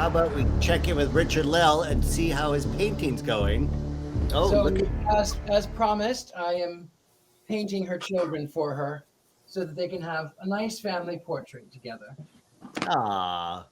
how about we check in with Richard Lell and see how his painting's going? Oh, So, look at as promised, I am painting her children for her so that they can have a nice family portrait together. ah,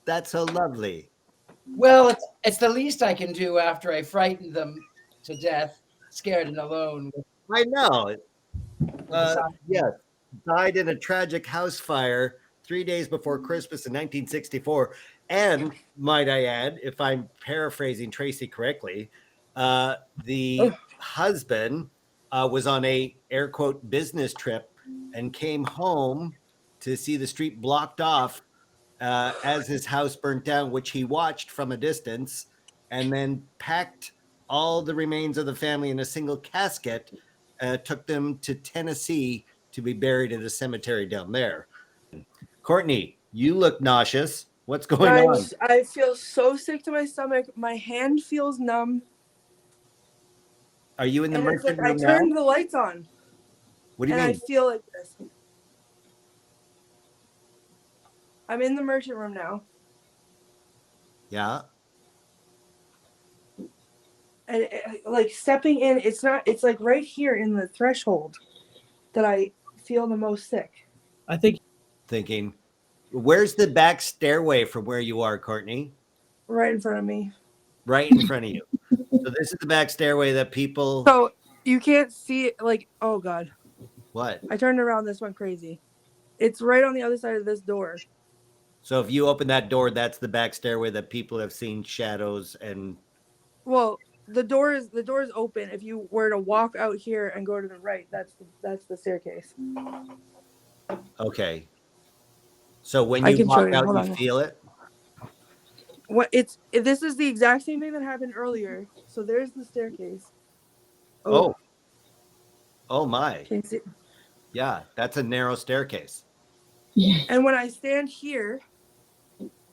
that's so lovely. Well, it's the least I can do after I frightened them to death, scared and alone. I know. With Yes, died in a tragic house fire 3 days before Christmas in 1964. And might I add, if I'm paraphrasing Tracy correctly, the husband was on a air quote business trip and came home to see the street blocked off as his house burnt down, which he watched from a distance, and then packed all the remains of the family in a single casket, took them to Tennessee to be buried in a cemetery down there. Courtney, you look nauseous. What's going on? I feel so sick to my stomach. My hand feels numb. Are you in the And it's merchant like I room now? turned the lights on. What do you and mean? I feel like this. I'm in the merchant room now. Yeah. And like stepping in, it's like right here in the threshold that I feel the most sick. I think Thinking, where's the back stairway from where you are, Courtney? Right in front of me. Right in front of you. So this is the back stairway that people. So you can't see it. Like, oh God. What? I turned around. This went crazy. It's right on the other side of this door. So if you open that door, that's the back stairway that people have seen shadows and. Well, the door is open. If you were to walk out here and go to the right, that's the staircase. Okay. So when you walk out, you feel it? This is the exact same thing that happened earlier. So there's the staircase. Oh my. Can you see? Yeah, that's a narrow staircase. Yeah. And when I stand here,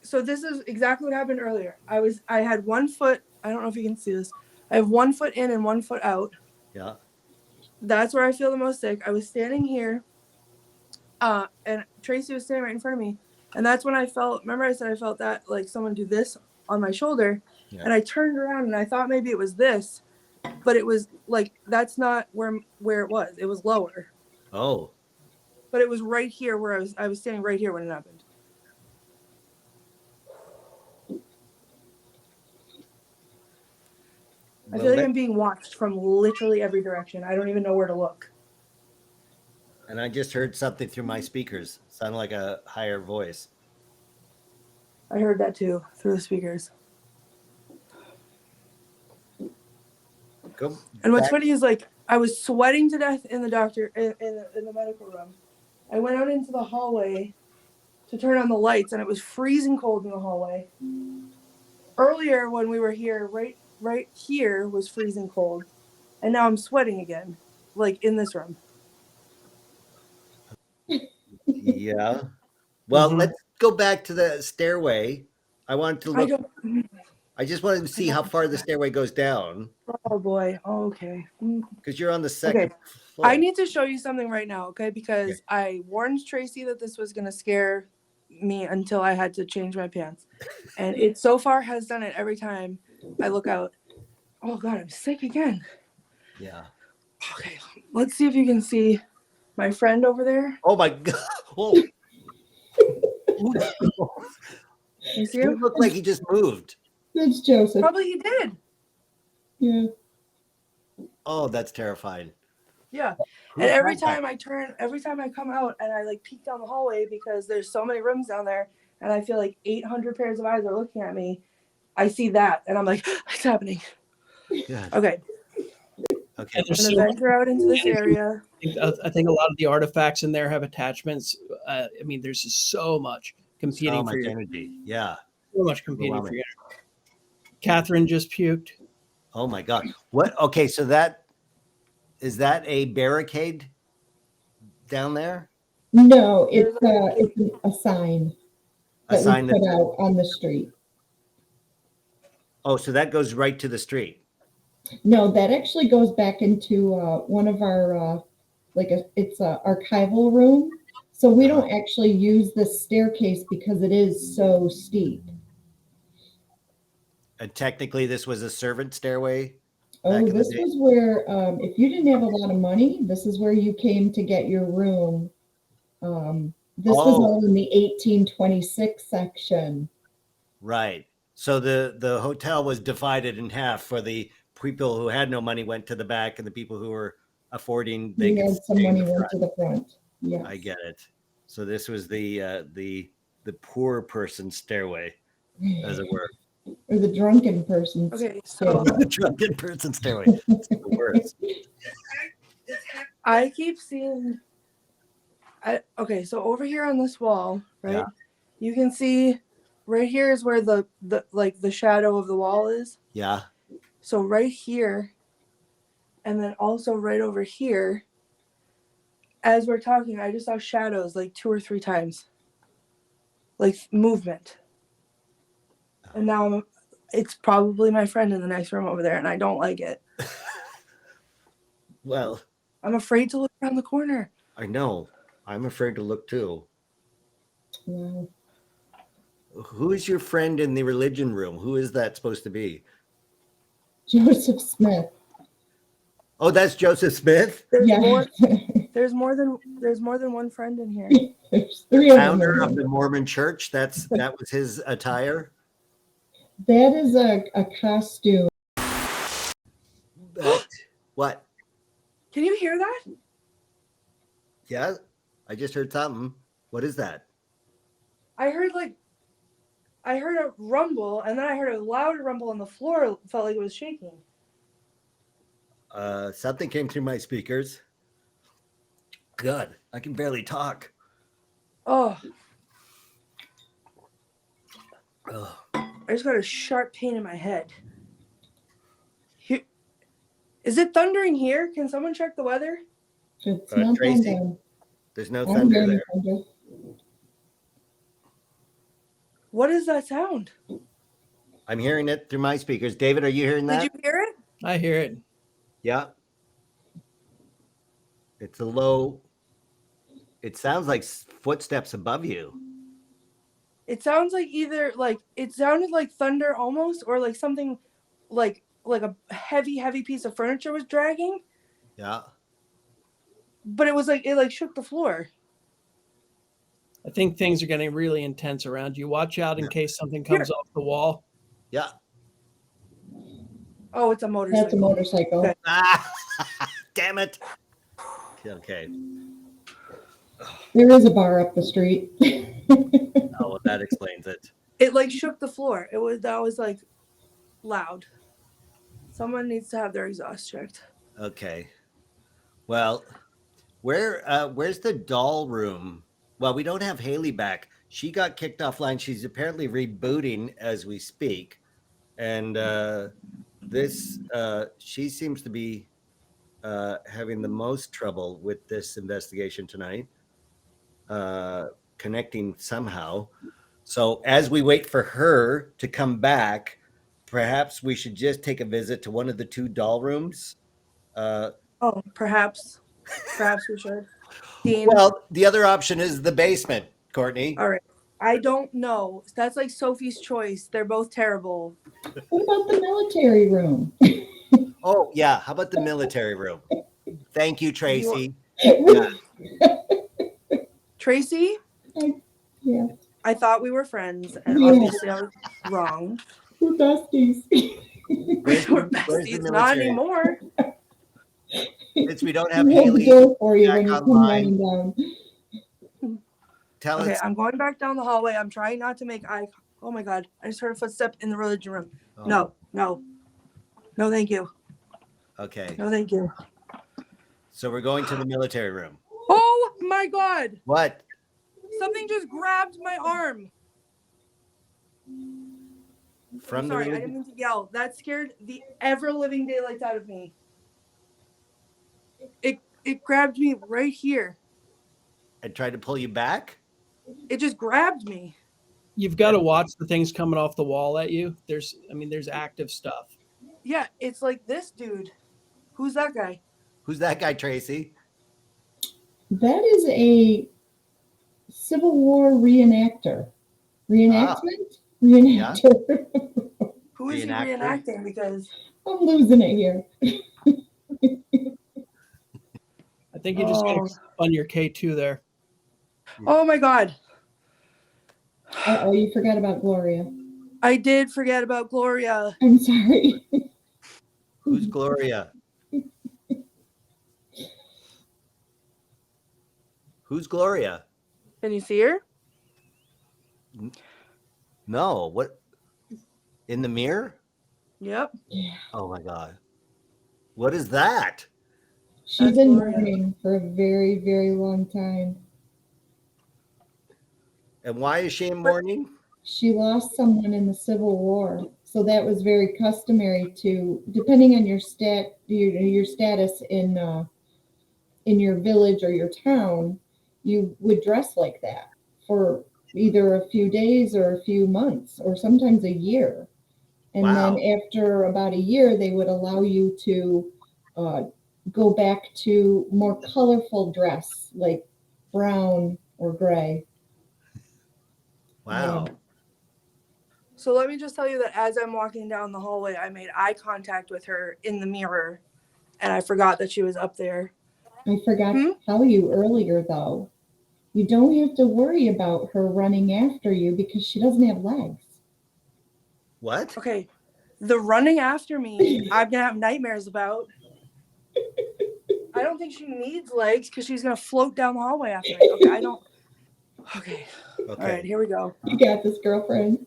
so this is exactly what happened earlier. I had 1 foot, I don't know if you can see this. I have 1 foot in and 1 foot out. Yeah. That's where I feel the most sick. I was standing here, and Tracy was standing right in front of me. And that's when I felt, remember I said I felt that, like someone do this on my shoulder. Yeah. And I turned around and I thought maybe it was this, but it was like, that's not where it was. It was lower. Oh. But it was right here where I was standing right here when it happened. I feel like I'm being watched from literally every direction. I don't even know where to look. And I just heard something through my speakers. Sounded like a higher voice. I heard that too, through the speakers. And what's funny is, like, I was sweating to death in the in the medical room. I went out into the hallway to turn on the lights, and it was freezing cold in the hallway. Earlier when we were here, right here was freezing cold, and now I'm sweating again, like in this room. Yeah. Well, let's go back to the stairway. I wanted to look. I just wanted to see how far the stairway goes down. Oh boy. Oh, okay. Because you're on the second floor. I need to show you something right now, okay? Because I warned Tracy that this was gonna scare me until I had to change my pants, and it so far has done it every time I look out. Oh God, I'm sick again. Yeah. Okay, let's see if you can see my friend over there. Oh my God. Oh. You see him? He looked like he just moved. That's Joseph. Probably he did. Yeah. Oh, that's terrifying. Yeah. And every time I come out and I like peek down the hallway because there's so many rooms down there and I feel like 800 pairs of eyes are looking at me, I see that and I'm like, it's happening. Yeah. Okay. Okay. I'm going to venture out into this area. I think a lot of the artifacts in there have attachments. I mean, there's just so much competing for your energy. Yeah. So much competing for your energy. Catherine just puked. Oh my God. What? Okay. So is that a barricade down there? No, it's a sign. A sign that we put out on the street. Oh, so that goes right to the street. No, that actually goes back into one of our it's a archival room. So we don't actually use the staircase because it is so steep. And technically, this was a servant stairway. Oh, Back in the this day. was where, if you didn't have a lot of money, this is where you came to get your room. This was Oh. all in the 1826 section. Right. So the hotel was divided in half. For the people who had no money went to the back, and the people who were affording, they You could had some stay in money the went front. to the front. Yes. I get it. So this was the poor person stairway, as it were. Or the drunken person's. Okay, so The drunken person stairway. It's the worst. I keep seeing. Okay, so over here on this wall, right? Yeah. You can see right here is where the shadow of the wall is. Yeah. So right here, and then also right over here. As we're talking, I just saw shadows like 2 or 3 times, like movement. And now it's probably my friend in the next room over there, and I don't like it. Well, I'm afraid to look around the corner. I know. I'm afraid to look too. Wow. Who is your friend in the religion room? Who is that supposed to be? Joseph Smith. Oh, that's Joseph Smith, There's Yeah. more. There's more than one friend in here. There's 3 of them. founder in of there. the Mormon Church. That was his attire. That is a costume. What? Can you hear that? Yeah, I just heard something. What is that? I heard a rumble, and then I heard a louder rumble, and the floor felt like it was shaking. Something came through my speakers. God, I can barely talk. Oh, Ugh. I just got a sharp pain in my head. Is it thundering here? Can someone check the weather? It's not Tracy? thunder. There's no I'm thunder getting there. thunder. What is that sound? I'm hearing it through my speakers. David, are you hearing that? Did you hear it? I hear it. Yeah. It's a low. It sounds like footsteps above you. It sounds like it sounded like thunder almost, or like something like a heavy piece of furniture was dragging, Yeah. but it was like it shook the floor. I think things are getting really intense around you. Watch out in case something comes off the wall. Yeah. Oh, it's a motorcycle. That's a motorcycle. Okay. Ah, damn it. Okay. There is a bar up the street. Oh, well, that explains it. It like shook the floor. That was like loud. Someone needs to have their exhaust checked. Okay. Well, where's the doll room? Well, we don't have Haley back. She got kicked offline. She's apparently rebooting as we speak. And she seems to be having the most trouble with this investigation tonight, connecting somehow. So as we wait for her to come back, perhaps we should just take a visit to one of the 2 doll rooms. Oh, perhaps we should. Dean. Well, the other option is the basement, Courtney. All right. I don't know. That's like Sophie's choice. They're both terrible. What about the military room? Oh, yeah. How about the military room? Thank you, Tracy. Tracy, Yeah. I thought we were friends, and Yeah. obviously I was wrong. We're besties. We're besties, not anymore. Since we don't have We hold the Haley door for you when back you come online, running down. tell Okay, us. I'm going back down the hallway. I'm trying not to make eye. Oh my God! I just heard a footstep in the religion room. Oh, No, thank you. Okay. No, thank you. So we're going to the military room. Oh my God! What? Something just grabbed my arm. From I'm the sorry, I religion? didn't mean to yell. That scared the ever-living daylights out of me. It grabbed me right here. And tried to pull you back? It just grabbed me. You've got to watch the things coming off the wall at you. There's active stuff. Yeah, it's like this dude. Who's that guy? Who's that guy, Tracy? That is a Civil War reenactor. Reenactment? Reenactor. Who is he Reenactor? reenacting? Because I'm losing it here. I think you just oh, on your K2 there. oh my God, Oh, you forgot about Gloria. I did forget about Gloria. I'm sorry. Who's Gloria? Who's Gloria? Can you see her? No, what? In the mirror? Yep. Yeah. Oh my God. What is that? She's That's been Gloria. mourning for a very, very long time. And why is she in mourning? She lost someone in the Civil War, so that was very customary to, depending on your status in your village or your town, you would dress like that for either a few days or a few months or sometimes a year. And Wow. then after about a year, they would allow you to go back to more colorful dress, like brown or gray. Wow. Yeah. So let me just tell you that as I'm walking down the hallway, I made eye contact with her in the mirror, and I forgot that she was up there. I forgot to tell you earlier, though. You don't have to worry about her running after you because she doesn't have legs. What? Okay, the running after me, I'm gonna have nightmares about. I don't think she needs legs because she's gonna float down the hallway after me. Okay, I don't. Okay. All right, Okay. here we go. You got this, girlfriend.